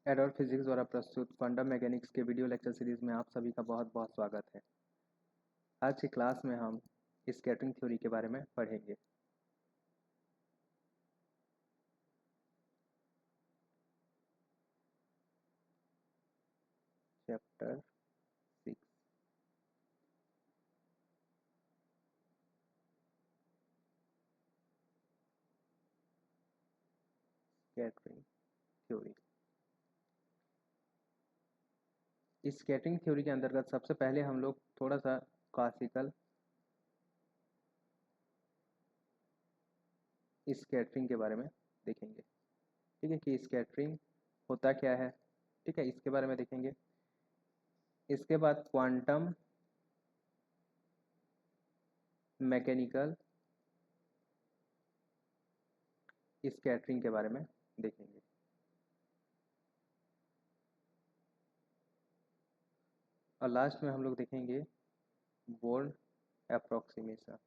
Adore physics द्वारा प्रस्तुत quantum mechanics के वीडियो लेक्चर सीरीज में आप सभी का बहुत बहुत स्वागत है। आज की क्लास में हम स्कैटरिंग थ्योरी के बारे में पढ़ेंगे। Chapter 6 scattering theory. इस स्कैटरिंग थ्योरी के अंतर्गत सबसे पहले हम लोग थोड़ा सा क्लासिकल स्कैटरिंग के बारे में देखेंगे। ठीक है कि स्कैटरिंग होता क्या है, ठीक है, इसके बारे में देखेंगे। इसके बाद क्वांटम मैकेनिकल स्कैटरिंग के बारे में देखेंगे। और लास्ट में हम लोग देखेंगे बोर्न अप्रोक्सीमेशन।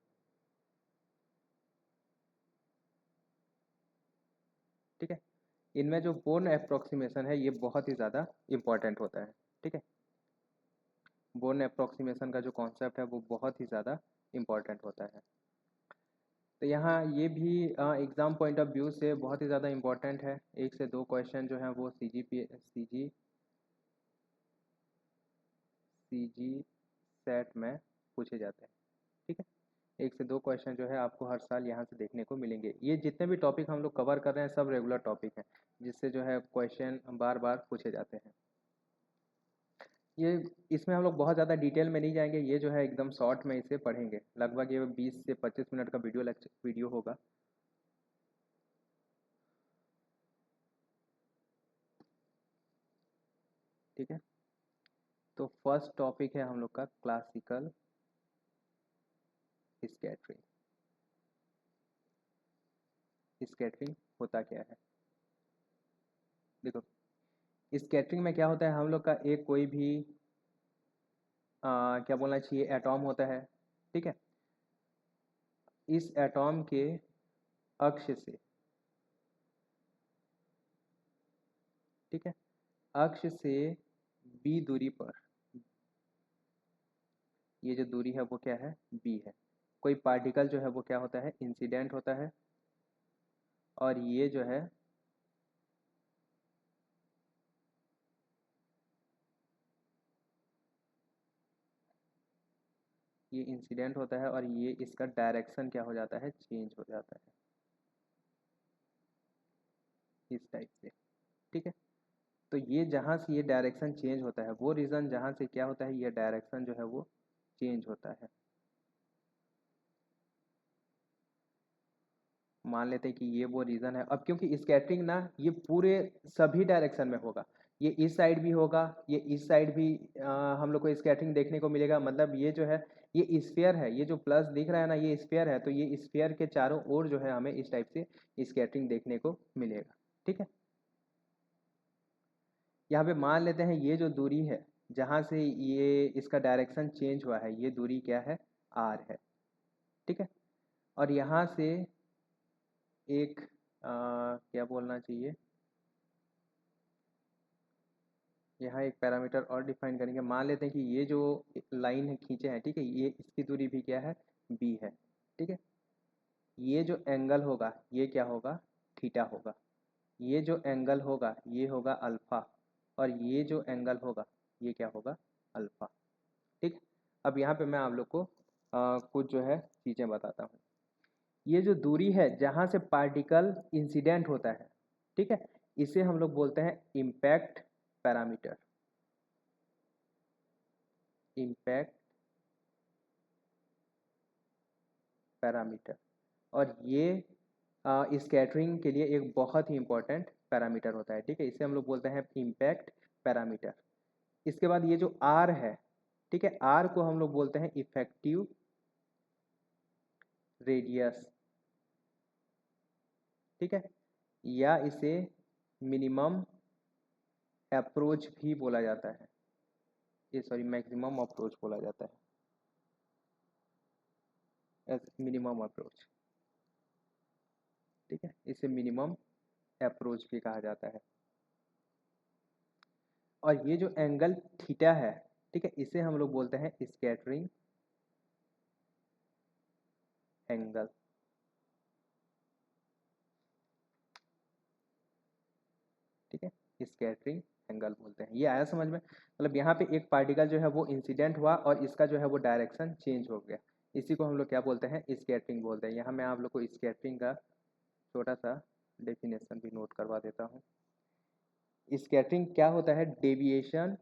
ठीक है, इनमें जो बोर्न अप्रोक्सीमेशन है ये बहुत ही ज़्यादा इम्पॉर्टेंट होता है। ठीक है, बोर्न अप्रोक्सीमेशन का जो कॉन्सेप्ट है वो बहुत ही ज़्यादा इम्पॉर्टेंट होता है। तो यहाँ ये भी एग्ज़ाम पॉइंट ऑफ व्यू से बहुत ही ज़्यादा इम्पॉर्टेंट है। 1 से 2 क्वेश्चन जो हैं वो सी जी सेट में पूछे जाते हैं। ठीक है, 1 से 2 क्वेश्चन जो है आपको हर साल यहाँ से देखने को मिलेंगे। ये जितने भी टॉपिक हम लोग कवर कर रहे हैं सब रेगुलर टॉपिक हैं, जिससे जो है क्वेश्चन बार बार पूछे जाते हैं। ये इसमें हम लोग बहुत ज़्यादा डिटेल में नहीं जाएंगे, ये जो है एकदम शॉर्ट में इसे पढ़ेंगे। लगभग ये 20 से 25 मिनट का वीडियो होगा। ठीक है, तो फर्स्ट टॉपिक है हम लोग का क्लासिकल स्कैटरिंग। स्कैटरिंग होता क्या है, देखो। स्कैटरिंग में क्या होता है, हम लोग का एक कोई भी क्या बोलना चाहिए, एटॉम होता है। ठीक है, इस एटॉम के अक्ष से, ठीक है, अक्ष से बी दूरी पर, ये जो दूरी है वो क्या है, बी है। कोई पार्टिकल जो है वो क्या होता है, इंसिडेंट होता है। और ये जो है ये इंसिडेंट होता है और ये इसका डायरेक्शन क्या हो जाता है, चेंज हो जाता है इस टाइप से। ठीक है, तो ये जहाँ से ये डायरेक्शन चेंज होता है, वो रीज़न जहाँ से क्या होता है, ये डायरेक्शन जो है वो चेंज होता है। मान लेते हैं कि ये वो रीज़न है। अब क्योंकि स्कैटरिंग ना ये पूरे सभी डायरेक्शन में होगा, ये इस साइड भी होगा, ये इस साइड भी हम लोग को स्कैटरिंग देखने को मिलेगा। मतलब ये जो है ये स्फीयर है, ये जो प्लस दिख रहा है ना ये स्फीयर है, तो ये स्फीयर के चारों ओर जो है हमें इस टाइप से स्कैटरिंग देखने को मिलेगा। ठीक है, यहाँ पे मान लेते हैं ये जो दूरी है जहाँ से ये इसका डायरेक्शन चेंज हुआ है, ये दूरी क्या है, आर है। ठीक है, और यहाँ से एक क्या बोलना चाहिए, यहाँ एक पैरामीटर और डिफाइन करेंगे। मान लेते हैं कि ये जो लाइन है खींचे हैं, ठीक है, ये इसकी दूरी भी क्या है, बी है। ठीक है, ये जो एंगल होगा ये क्या होगा, थीटा होगा। ये जो एंगल होगा ये होगा अल्फा, और ये जो एंगल होगा ये क्या होगा, अल्फा। ठीक, अब यहाँ पे मैं आप लोग को कुछ जो है चीज़ें बताता हूँ। ये जो दूरी है जहाँ से पार्टिकल इंसिडेंट होता है, ठीक है, इसे हम लोग बोलते हैं इम्पैक्ट पैरामीटर। इम्पैक्ट पैरामीटर, और ये स्कैटरिंग के लिए एक बहुत ही इंपॉर्टेंट पैरामीटर होता है। ठीक है, इसे हम लोग बोलते हैं इम्पैक्ट पैरामीटर। इसके बाद ये जो आर है, ठीक है, आर को हम लोग बोलते हैं इफेक्टिव रेडियस। ठीक है, या इसे मिनिमम अप्रोच भी बोला जाता है, ये सॉरी मैक्सिमम अप्रोच बोला जाता है, मिनिमम अप्रोच। ठीक है, इसे मिनिमम अप्रोच भी कहा जाता है। और ये जो एंगल थीटा है, ठीक है, इसे हम लोग बोलते हैं स्कैटरिंग एंगल। ठीक है, स्कैटरिंग एंगल बोलते हैं। ये आया समझ में? मतलब यहाँ पे एक पार्टिकल जो है वो इंसिडेंट हुआ और इसका जो है वो डायरेक्शन चेंज हो गया, इसी को हम लोग क्या बोलते हैं? स्कैटरिंग बोलते हैं। यहाँ मैं आप लोग को स्कैटरिंग का छोटा सा डेफिनेशन भी नोट करवा देता हूँ। स्कैटरिंग क्या होता है? Deviation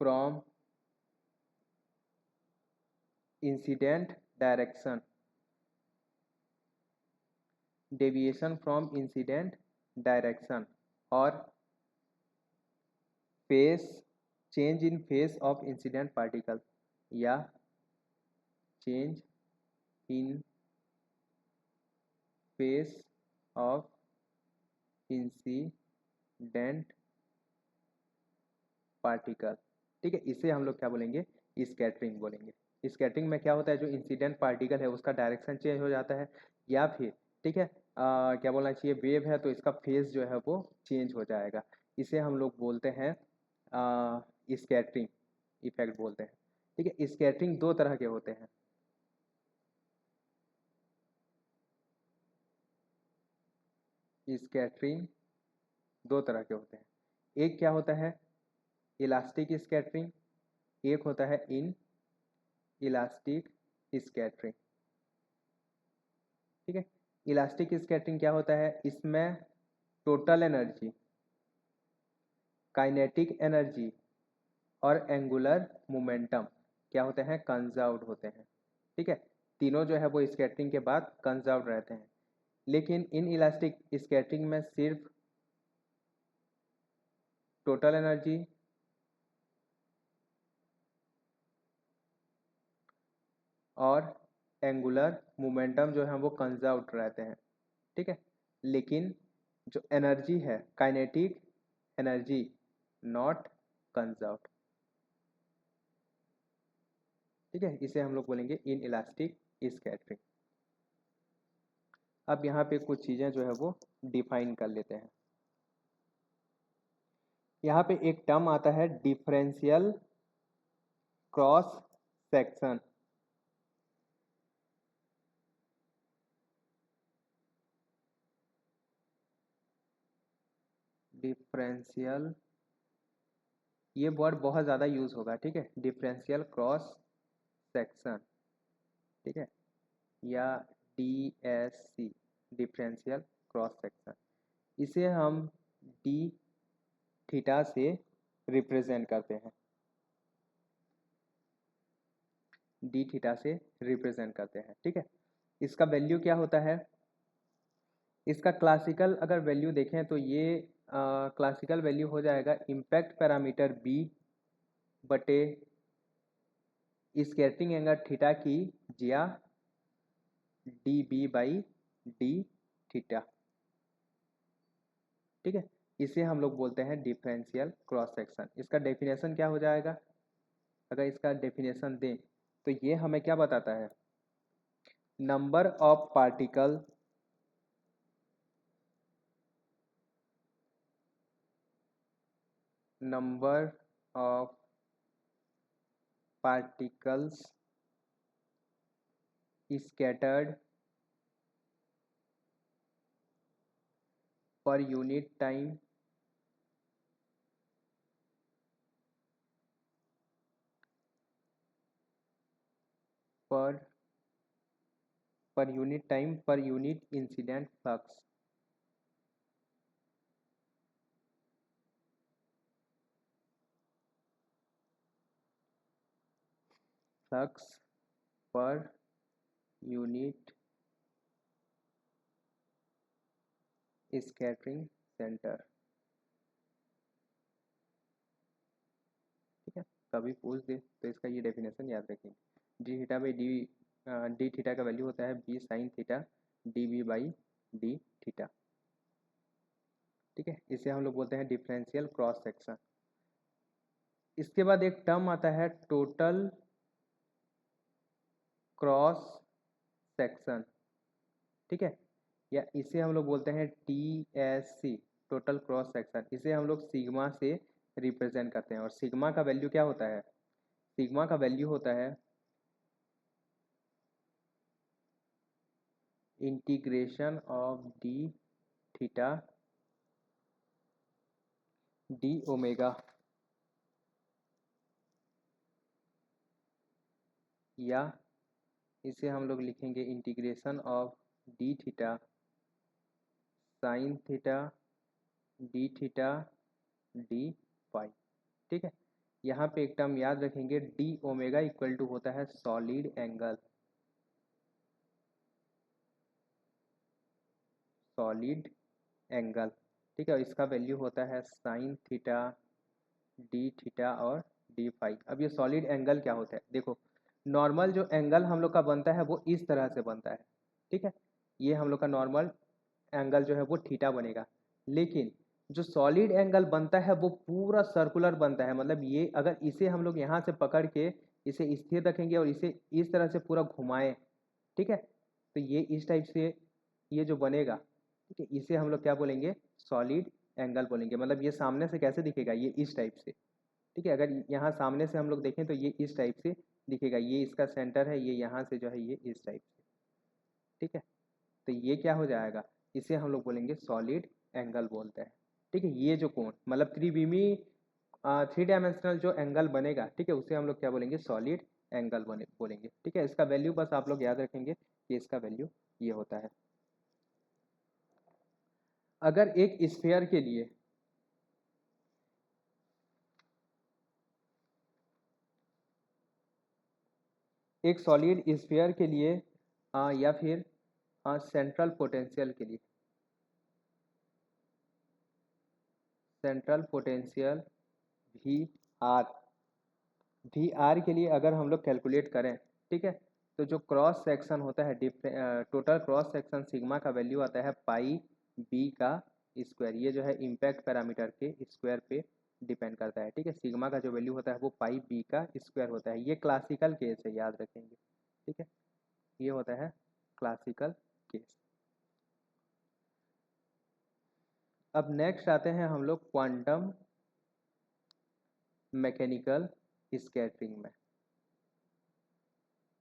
from incident direction, deviation from incident direction और phase, change in phase of incident particle या change in phase of incident particle. ठीक है, इसे हम लोग क्या बोलेंगे? स्कैटरिंग बोलेंगे। स्कैटरिंग में क्या होता है? जो इंसिडेंट पार्टिकल है उसका डायरेक्शन चेंज हो जाता है, या फिर ठीक है क्या बोलना चाहिए, वेव है तो इसका फेस जो है वो चेंज हो जाएगा। इसे हम लोग बोलते हैं स्कैटरिंग इफेक्ट बोलते हैं। ठीक है, स्कैटरिंग दो तरह के होते हैं। स्कैटरिंग दो तरह के होते हैं। एक क्या होता है? इलास्टिक स्कैटरिंग, एक होता है इन इलास्टिक स्कैटरिंग। ठीक है, इलास्टिक स्कैटरिंग क्या होता है? इसमें टोटल एनर्जी, काइनेटिक एनर्जी और एंगुलर मोमेंटम क्या होते हैं? कंजर्व्ड होते हैं। ठीक है, तीनों जो है वो स्कैटरिंग के बाद कंजर्व्ड रहते हैं। लेकिन इन इलास्टिक स्कैटरिंग में सिर्फ टोटल एनर्जी और एंगुलर मोमेंटम जो है वो कंजर्व्ड रहते हैं। ठीक है, लेकिन जो एनर्जी है, काइनेटिक एनर्जी, नॉट कंजर्व्ड। ठीक है, इसे हम लोग बोलेंगे इन इलास्टिक स्कैटरिंग। अब यहाँ पे कुछ चीज़ें जो है वो डिफाइन कर लेते हैं। यहाँ पे एक टर्म आता है डिफरेंशियल क्रॉस सेक्शन। डिफरेंशियल, ये वर्ड बहुत ज़्यादा यूज होगा। ठीक है, डिफरेंशियल क्रॉस सेक्शन, ठीक है, या DSC, डिफरेंशियल क्रॉस सेक्शन। इसे हम डी थीटा से रिप्रेजेंट करते हैं, डी थीटा से रिप्रेजेंट करते हैं। ठीक है, इसका वैल्यू क्या होता है? इसका क्लासिकल अगर वैल्यू देखें तो ये क्लासिकल वैल्यू हो जाएगा इम्पैक्ट पैरामीटर बी बटे स्कैटरिंग एंगल थीटा की जिया D B by D theta. ठीक है, इसे हम लोग बोलते हैं डिफरेंशियल क्रॉस सेक्शन। इसका डेफिनेशन क्या हो जाएगा? अगर इसका डेफिनेशन दें तो ये हमें क्या बताता है? Number of particle number of particles scattered per unit time per unit time per unit incident flux। Flux per unit scattering centre. ठीक है, कभी पूछ दे तो इसका ये डेफिनेशन याद रखेंगे। D theta by D theta का वैल्यू होता है b sine theta d B by D theta. ठीक है, इसे हम लोग बोलते हैं डिफरेंशियल क्रॉस सेक्शन। इसके बाद एक टर्म आता है टोटल क्रॉस सेक्शन। ठीक है, या इसे हम लोग बोलते हैं TSC, टोटल क्रॉस सेक्शन, इसे हम लोग सिग्मा से रिप्रेजेंट करते हैं। और सिग्मा का वैल्यू क्या होता है? सिग्मा का वैल्यू होता है integration of d theta d omega, या इसे हम लोग लिखेंगे integration of d theta sine theta d theta D phi. ठीक है, यहाँ पे एक टर्म याद रखेंगे, डी ओमेगा इक्वल टू होता है सॉलिड एंगल, सॉलिड एंगल। ठीक है, और इसका वैल्यू होता है साइन थीटा डी थीटा और डी फाई। अब ये सॉलिड एंगल क्या होता है? देखो, नॉर्मल जो एंगल हम लोग का बनता है वो इस तरह से बनता है। ठीक है, ये हम लोग का नॉर्मल एंगल जो है वो थीटा बनेगा, लेकिन जो सॉलिड एंगल बनता है वो पूरा सर्कुलर बनता है। मतलब ये अगर इसे हम लोग यहाँ से पकड़ के इसे स्थिर रखेंगे और इसे इस तरह से पूरा घुमाएं, ठीक है, तो ये इस टाइप से ये जो बनेगा, ठीक है, इसे हम लोग क्या बोलेंगे? सॉलिड एंगल बोलेंगे। मतलब ये सामने से कैसे दिखेगा? ये इस टाइप से। ठीक है, अगर यहाँ सामने से हम लोग देखें तो ये इस टाइप से दिखेगा, ये इसका सेंटर है, ये यहाँ से जो है ये इस टाइप से। ठीक है, तो ये क्या हो जाएगा? इसे हम लोग बोलेंगे सॉलिड एंगल बोलते हैं। ठीक है, ये जो कोण मतलब त्रिविमी 3 डायमेंशनल जो एंगल बनेगा, ठीक है, उसे हम लोग क्या बोलेंगे? सॉलिड एंगल बोलेंगे। ठीक है, इसका वैल्यू बस आप लोग याद रखेंगे कि इसका वैल्यू ये होता है। अगर एक स्फीयर के लिए एक सॉलिड स्फीयर के लिए या फिर सेंट्रल पोटेंशियल के लिए, सेंट्रल पोटेंशियल वी आर के लिए अगर हम लोग कैलकुलेट करें, ठीक है, तो जो क्रॉस सेक्शन होता है टोटल क्रॉस सेक्शन सिग्मा का वैल्यू आता है पाई बी का स्क्वायर। ये जो है इम्पैक्ट पैरामीटर के स्क्वायर पे डिपेंड करता है। ठीक है, सिग्मा का जो वैल्यू होता है वो पाई बी का स्क्वायर होता है। ये क्लासिकल केस है, याद रखेंगे। ठीक है, ये होता है क्लासिकल केस। अब नेक्स्ट आते हैं हम लोग क्वांटम मैकेनिकल स्कैटरिंग में।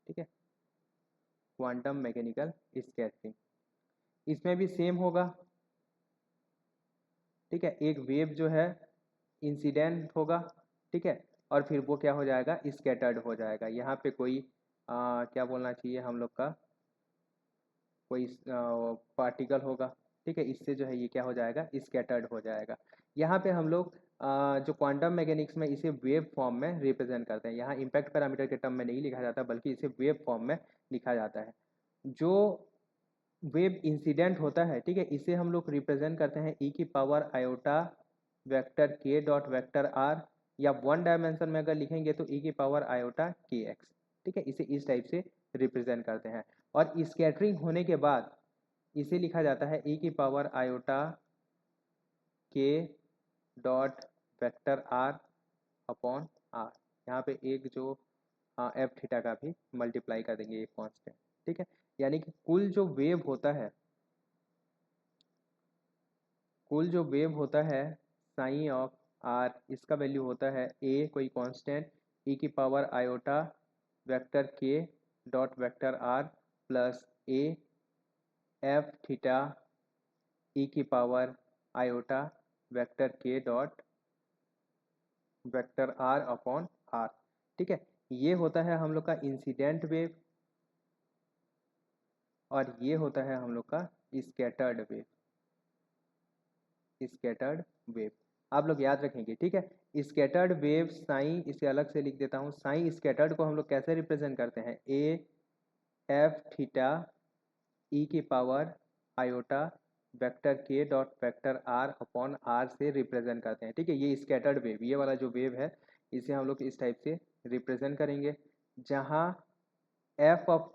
ठीक है, क्वांटम मैकेनिकल स्कैटरिंग, इसमें भी सेम होगा। ठीक है, एक वेव जो है इंसिडेंट होगा, ठीक है, और फिर वो क्या हो जाएगा? स्कैटर्ड हो जाएगा। यहाँ पे कोई क्या बोलना चाहिए हम लोग का, कोई पार्टिकल होगा, ठीक है, इससे जो है ये क्या हो जाएगा? स्कैटर्ड हो जाएगा। यहाँ पे हम लोग जो क्वांटम मैकेनिक्स में इसे वेव फॉर्म में रिप्रेजेंट करते हैं। यहाँ इम्पैक्ट पैरामीटर के टर्म में नहीं लिखा जाता, बल्कि इसे वेव फॉर्म में लिखा जाता है। जो वेव इंसिडेंट होता है, ठीक है, इसे हम लोग रिप्रेजेंट करते हैं ई की पावर आयोटा वेक्टर के डॉट वेक्टर आर, या 1 डायमेंशन में अगर लिखेंगे तो ई की पावर आयोटा के एक्स। ठीक है, इसे इस टाइप से रिप्रेजेंट करते हैं। और स्कैटरिंग होने के बाद इसे लिखा जाता है ई की पावर आयोटा के dot vector r upon r. यहाँ पे एक जो एफ थीटा का भी मल्टीप्लाई कर देंगे, एक कांस्टेंट। ठीक है, यानी कि कुल जो वेव होता है साइन ऑफ आर, इसका वैल्यू होता है ए कोई कांस्टेंट ई की पावर आयोटा वेक्टर के dot vector r plus A F theta e की पावर आयोटा वेक्टर के dot vector r upon r. ठीक है, ये होता है हम लोग का इंसिडेंट वेव, और ये होता है हम लोग का स्कैटर्ड वेव। स्कैटर्ड वेव आप लोग याद रखेंगे। ठीक है, स्कैटर्ड वेव साइन, इसे अलग से लिख देता हूँ। साइन स्कैटर्ड को हम लोग कैसे रिप्रेजेंट करते हैं? ए एफ थीटा ई की पावर आयोटा वेक्टर के dot vector r upon r से रिप्रेजेंट करते हैं। ठीक है, ये स्कैटर्ड वेव, ये वाला जो वेव है इसे हम लोग इस टाइप से रिप्रेजेंट करेंगे, जहाँ एफ ऑफ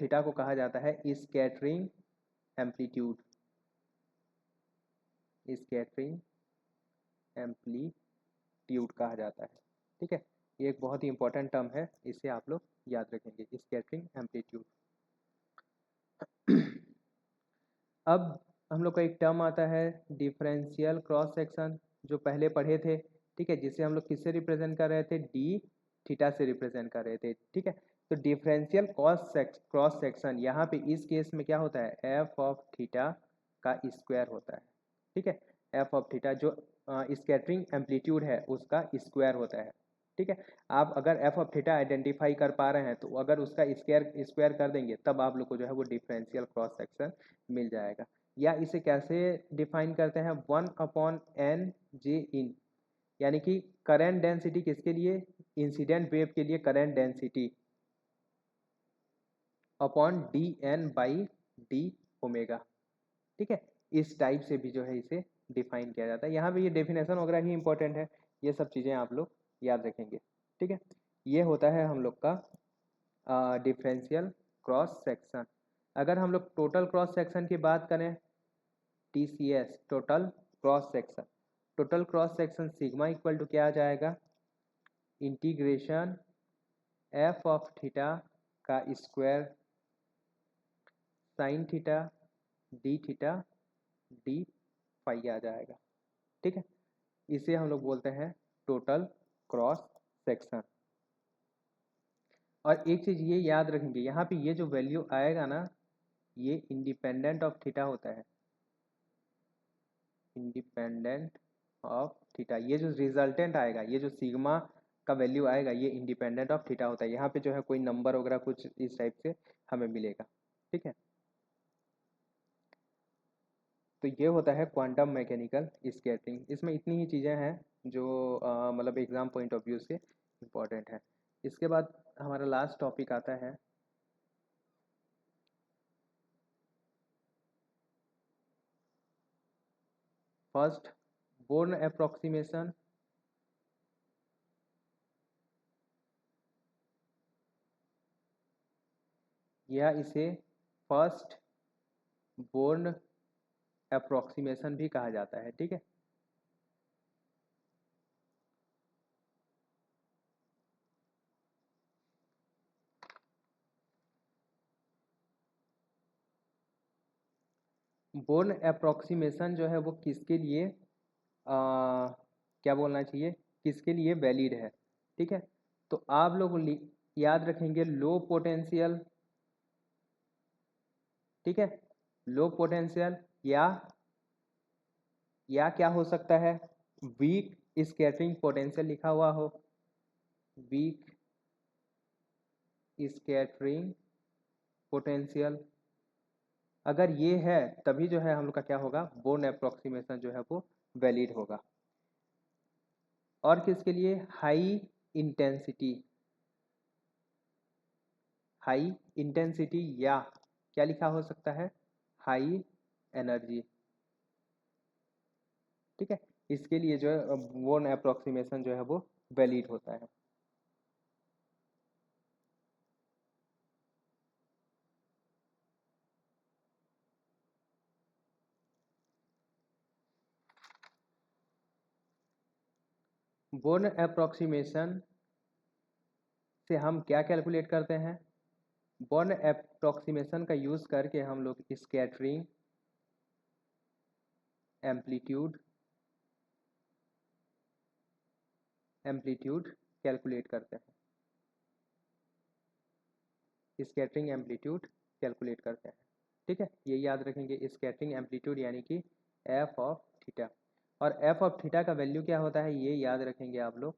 थीटा को कहा जाता है स्कैटरिंग एम्पलीट्यूड। स्कैटरिंग एम्पलीट्यूड कहा जाता है। ठीक है, ये एक बहुत ही इंपॉर्टेंट टर्म है, इसे आप लोग याद रखेंगे, स्कैटरिंग एम्पलीट्यूड। अब हम लोग का एक टर्म आता है डिफरेंशियल क्रॉस सेक्शन, जो पहले पढ़े थे, ठीक है, जिसे हम लोग किससे रिप्रेजेंट कर रहे थे, डी थीटा से रिप्रेजेंट कर रहे थे, ठीक है। तो डिफरेंशियल क्रॉस सेक्शन यहाँ पे इस केस में क्या होता है, एफ ऑफ थीटा का स्क्वायर होता है, ठीक है। एफ ऑफ थीटा जो स्कैटरिंग एम्पलीट्यूड है उसका स्क्वायर होता है, ठीक है। आप अगर एफ ऑफ थीटा आइडेंटिफाई कर पा रहे हैं तो अगर उसका स्क्वायर कर देंगे तब आप लोग को जो है वो डिफरेंशियल क्रॉस सेक्शन मिल जाएगा। या इसे कैसे डिफाइन करते हैं, 1/n/J इन, यानी कि करंट डेंसिटी किसके लिए, इंसिडेंट वेव के लिए current density upon dN/d omega, ठीक है। इस टाइप से भी जो है इसे डिफाइन किया जाता है। यहाँ पे ये डेफिनेशन वगैरह ही इंपॉर्टेंट है, ये सब चीज़ें आप लोग याद रखेंगे, ठीक है। ये होता है हम लोग का डिफरेंशियल क्रॉस सेक्शन। अगर हम लोग टोटल क्रॉस सेक्शन की बात करें, TCS total cross section, total cross section sigma equal to क्या आ जाएगा, इंटीग्रेशन एफ ऑफ थीटा का square sine theta D phi आ जाएगा, ठीक है। इसे हम लोग बोलते हैं टोटल क्रॉस सेक्शन। और एक चीज़ ये याद रखेंगे, यहाँ पे ये जो वैल्यू आएगा ना, ये इंडिपेंडेंट ऑफ थीटा होता है, इंडिपेंडेंट ऑफ थीटा। ये जो रिजल्टेंट आएगा, ये जो सिग्मा का वैल्यू आएगा, ये इंडिपेंडेंट ऑफ थीटा होता है। यहाँ पे जो है कोई नंबर वगैरह कुछ इस टाइप से हमें मिलेगा, ठीक है। तो ये होता है क्वांटम मैकेनिकल स्कैटरिंग। इसमें इतनी ही चीज़ें हैं जो मतलब एग्ज़ाम पॉइंट ऑफ व्यू से इम्पॉर्टेंट है। इसके बाद हमारा लास्ट टॉपिक आता है फर्स्ट बोर्न अप्रोक्सीमेशन, या इसे फर्स्ट बोर्न अप्रोक्सीमेशन भी कहा जाता है, ठीक है। बोर्न अप्रोक्सीमेशन जो है वो किसके लिए क्या बोलना चाहिए, किसके लिए वैलिड है, ठीक है। तो आप लोग याद रखेंगे लो पोटेंशियल, ठीक है, लो पोटेंशियल, या क्या हो सकता है, वीक स्कैटरिंग पोटेंशियल लिखा हुआ हो, वीक स्कैटरिंग पोटेंशियल। अगर ये है तभी जो है हम लोग का क्या होगा, बोर्न अप्रोक्सीमेशन जो है वो वैलिड होगा। और किसके लिए, हाई इंटेंसिटी, हाई इंटेंसिटी, या क्या लिखा हो सकता है, हाई एनर्जी, ठीक है। इसके लिए जो है बोर्न अप्रोक्सीमेशन जो है वो वैलिड होता है। बोर्न अप्रोक्सीमेशन से हम क्या कैलकुलेट करते हैं, बोर्न अप्रोक्सीमेशन का यूज़ करके हम लोग स्कैटरिंग एम्पलीट्यूड एम्पलीट्यूड कैलकुलेट करते हैं, स्कैटरिंग एम्पलीट्यूड कैलकुलेट करते हैं, ठीक है। ये याद रखेंगे, स्कैटरिंग एम्पलीट्यूड यानी कि एफ ऑफ थीटा। और एफ ऑफ थीटा का वैल्यू क्या होता है ये याद रखेंगे आप लोग,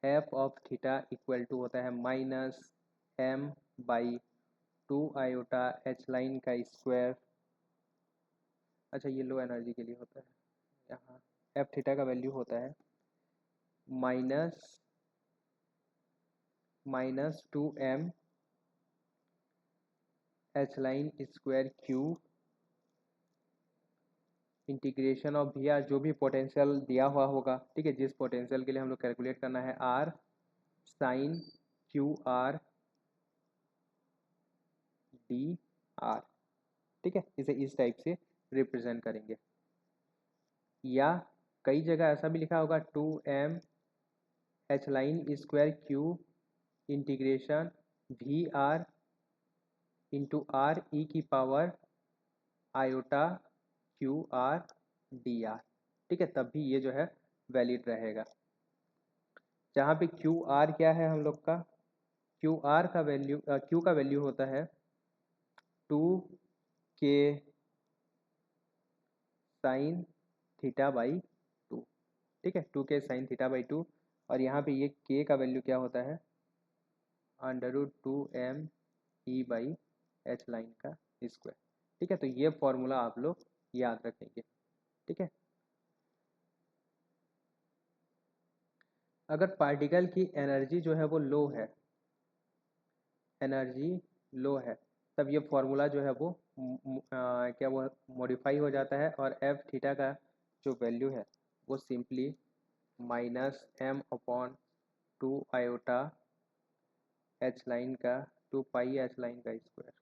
f of theta equal to होता है -m/2 एच लाइन का स्क्वायर। अच्छा ये लो एनर्जी के लिए होता है, यहाँ एफ थीटा का वैल्यू होता है -2m H line square Q integration of v r, जो भी पोटेंशियल दिया हुआ होगा, ठीक है, जिस पोटेंशियल के लिए हम लोग कैलकुलेट करना है, r sine q R D R, ठीक है। इसे इस टाइप से रिप्रेजेंट करेंगे। या कई जगह ऐसा भी लिखा होगा 2m H line square Q integration V R into R E की power iota Q R D R, ठीक है, तब भी ये जो है वैलिड रहेगा। जहाँ पे क्यू आर क्या है हम लोग का, क्यू आर का वैल्यू, क्यू का वैल्यू होता है 2k साइन थीटा बाई 2, ठीक है, 2k साइन थीटा बाई 2। और यहाँ पे ये k का वैल्यू क्या होता है, √2m E by H line का स्क्वायर, ठीक है। तो ये फॉर्मूला आप लोग याद रखेंगे, ठीक है। अगर पार्टिकल की एनर्जी जो है वो लो है, एनर्जी लो है, तब ये फॉर्मूला जो है वो क्या वो मॉडिफाई हो जाता है, और एफ थीटा का जो वैल्यू है वो सिंपली -m/2 एच लाइन का 2 पाई एच लाइन का स्क्वायर,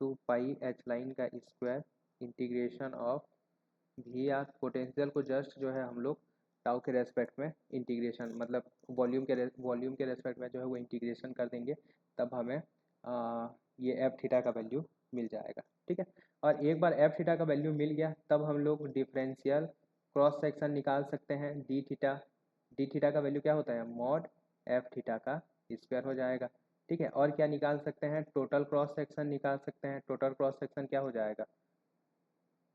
2 पाई एच लाइन का square integration of v r. Potential को जस्ट जो है हम लोग टाउ के रेस्पेक्ट में इंटीग्रेशन, मतलब वॉल्यूम के रेस्पेक्ट में जो है वो इंटीग्रेशन कर देंगे, तब हमें ये एफ थीटा का वैल्यू मिल जाएगा, ठीक है। और एक बार एफ थीटा का वैल्यू मिल गया, तब हम लोग डिफरेंशियल क्रॉस सेक्शन निकाल सकते हैं डी थीटा। डी थीटा का वैल्यू क्या होता है, मॉड एफ थीटा का स्क्वायर हो जाएगा, ठीक है। और क्या निकाल सकते हैं, टोटल क्रॉस सेक्शन निकाल सकते हैं। टोटल क्रॉस सेक्शन क्या हो जाएगा,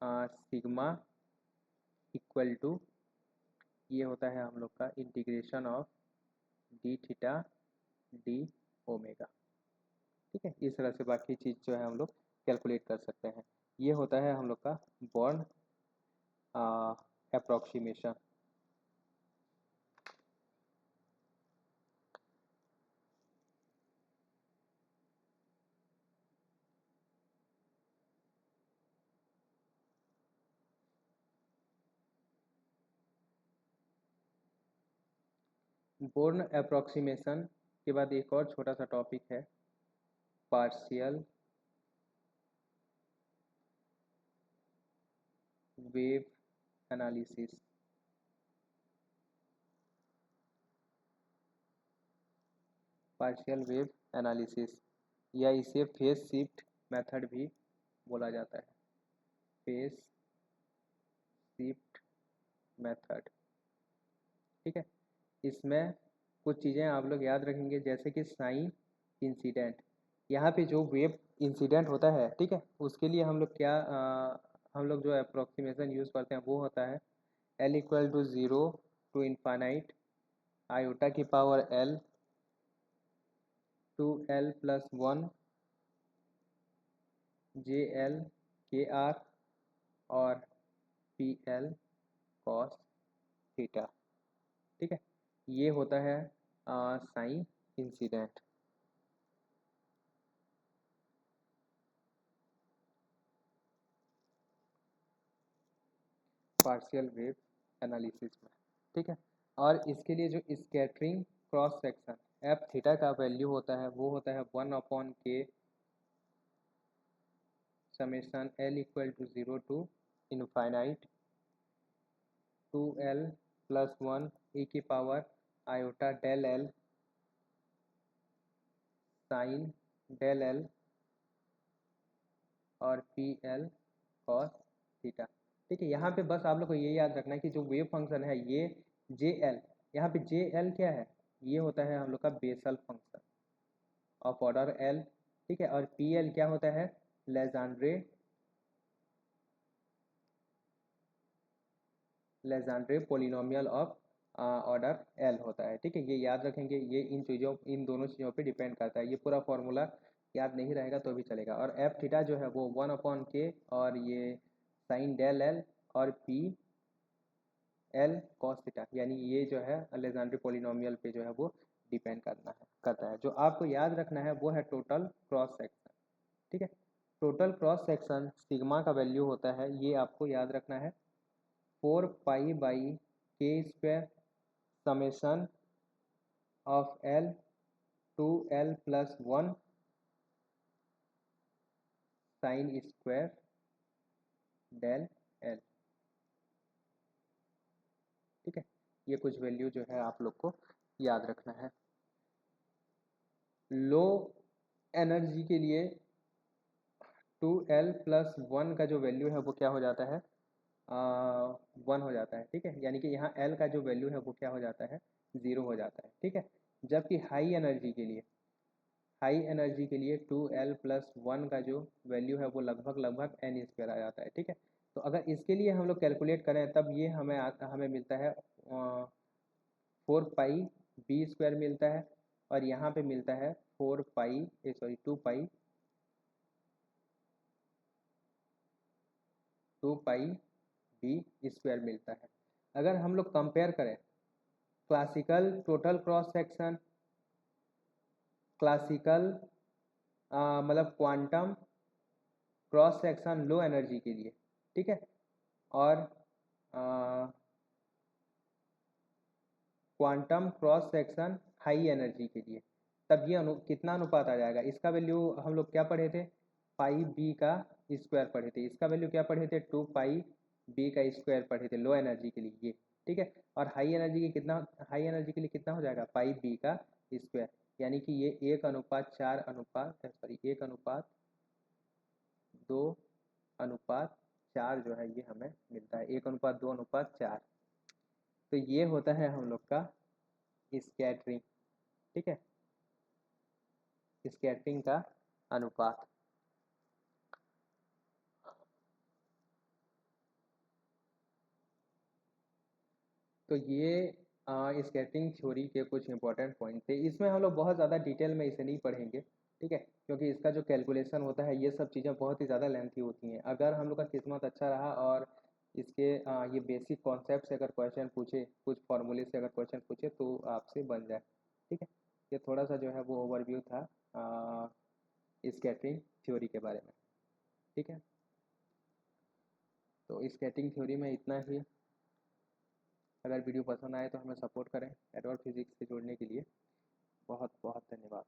सिग्मा इक्वल टू, ये होता है हम लोग का integration of d theta d omega, ठीक है। इस तरह से बाकी चीज़ जो है हम लोग कैलकुलेट कर सकते हैं। ये होता है हम लोग का बॉर्न अप्रोक्सीमेशन। बॉर्न अप्रोक्सीमेशन के बाद एक और छोटा सा टॉपिक है, partial wave analysis. Partial wave analysis, या इसे फेज शिफ्ट मेथड भी बोला जाता है, फेज शिफ्ट मेथड, ठीक है। इसमें कुछ चीज़ें आप लोग याद रखेंगे, जैसे कि साइन इंसिडेंट। यहाँ पे जो वेव इंसिडेंट होता है, ठीक है, उसके लिए हम लोग क्या हम लोग जो अप्रोक्सीमेशन यूज़ करते हैं वो होता है L = 0 to इन्फानाइट आयोटा की power L 2L+1 JL KR और PL cos थीटा, ठीक है। ये होता है sine incident. Partial wave analysis में, ठीक है। और इसके लिए जो scattering cross section f theta का वैल्यू होता है वो होता है 1/k summation L = 0 to infinite 2L+1 e की power iota del L sine del L और PL cos थीटा, ठीक है। यहाँ पे बस आप लोग को ये याद रखना है कि जो वेव फंक्शन है ये JL, यहाँ पे JL क्या है, ये होता है हम लोग का Bessel function of order L, ठीक है। और PL क्या होता है, Legendre polynomial of order L होता है, ठीक है। ये याद रखेंगे, ये इन दोनों चीज़ों पे डिपेंड करता है। ये पूरा फॉर्मूला याद नहीं रहेगा तो भी चलेगा। और एफ थीटा जो है वो 1/k और ये साइन डेल L और PL cos थीटा, यानी ये जो है लेजेंड्रे पोलिनोमियल पे जो है वो डिपेंड करता है। जो आपको याद रखना है वो है टोटल क्रॉस सेक्शन, ठीक है। टोटल क्रॉस सेक्शन सिग्मा का वैल्यू होता है, ये आपको याद रखना है 4 पाई/k² summation of L 2L+1 sine square del L, ठीक है। ये कुछ वैल्यू जो है आप लोग को याद रखना है। लो एनर्जी के लिए 2l प्लस 1 का जो वैल्यू है वो क्या हो जाता है, 1 हो जाता है, ठीक है। यानी कि यहाँ l का जो वैल्यू है वो क्या हो जाता है, 0 हो जाता है, ठीक है। जबकि हाई एनर्जी के लिए 2l प्लस 1 का जो वैल्यू है वो लगभग लगभग n स्क्वायर आ जाता है, ठीक है। तो अगर इसके लिए हम लोग कैलकुलेट करें तब ये हमें मिलता है 4 पाई b² मिलता है, और यहाँ पे मिलता है 2 पाई मिलता है। अगर हम लोग कंपेयर करें classical total cross section, classical मतलब quantum cross section low energy के लिए, ठीक है, और quantum cross section high energy के लिए, तब ये कितना अनुपात आ जाएगा। इसका वैल्यू हम लोग क्या पढ़े थे, पाई बी का स्क्वायर पढ़े थे। इसका वैल्यू क्या पढ़े थे, 2 पाई बी का स्क्वायर पढ़े थे लो एनर्जी के लिए, ये ठीक है। और हाई एनर्जी के लिए कितना हो जाएगा, पाई बी का स्क्वायर। यानी कि ये 1:4 जो है ये हमें मिलता है, 1:2:4। तो ये होता है हम लोग का स्कैटरिंग, ठीक है, स्कैटरिंग का अनुपात। तो ये स्कैटरिंग थ्योरी के कुछ इंपॉर्टेंट पॉइंट थे। इसमें हम लोग बहुत ज़्यादा डिटेल में इसे नहीं पढ़ेंगे, ठीक है, क्योंकि इसका जो कैलकुलेशन होता है ये सब चीज़ें बहुत ही ज़्यादा लेंथी होती हैं। अगर हम लोग का किस्मत अच्छा रहा और इसके ये बेसिक कॉन्सेप्ट से अगर क्वेश्चन पूछे, कुछ फार्मूले से अगर क्वेश्चन पूछे तो आपसे बन जाए, ठीक है। ये थोड़ा सा जो है वो ओवरव्यू था स्कैटरिंग थ्योरी के बारे में, ठीक है। तो स्कैटरिंग थ्योरी में इतना ही। अगर वीडियो पसंद आए तो हमें सपोर्ट करें एडवर्ड फिजिक्स से जुड़ने के लिए। बहुत बहुत धन्यवाद।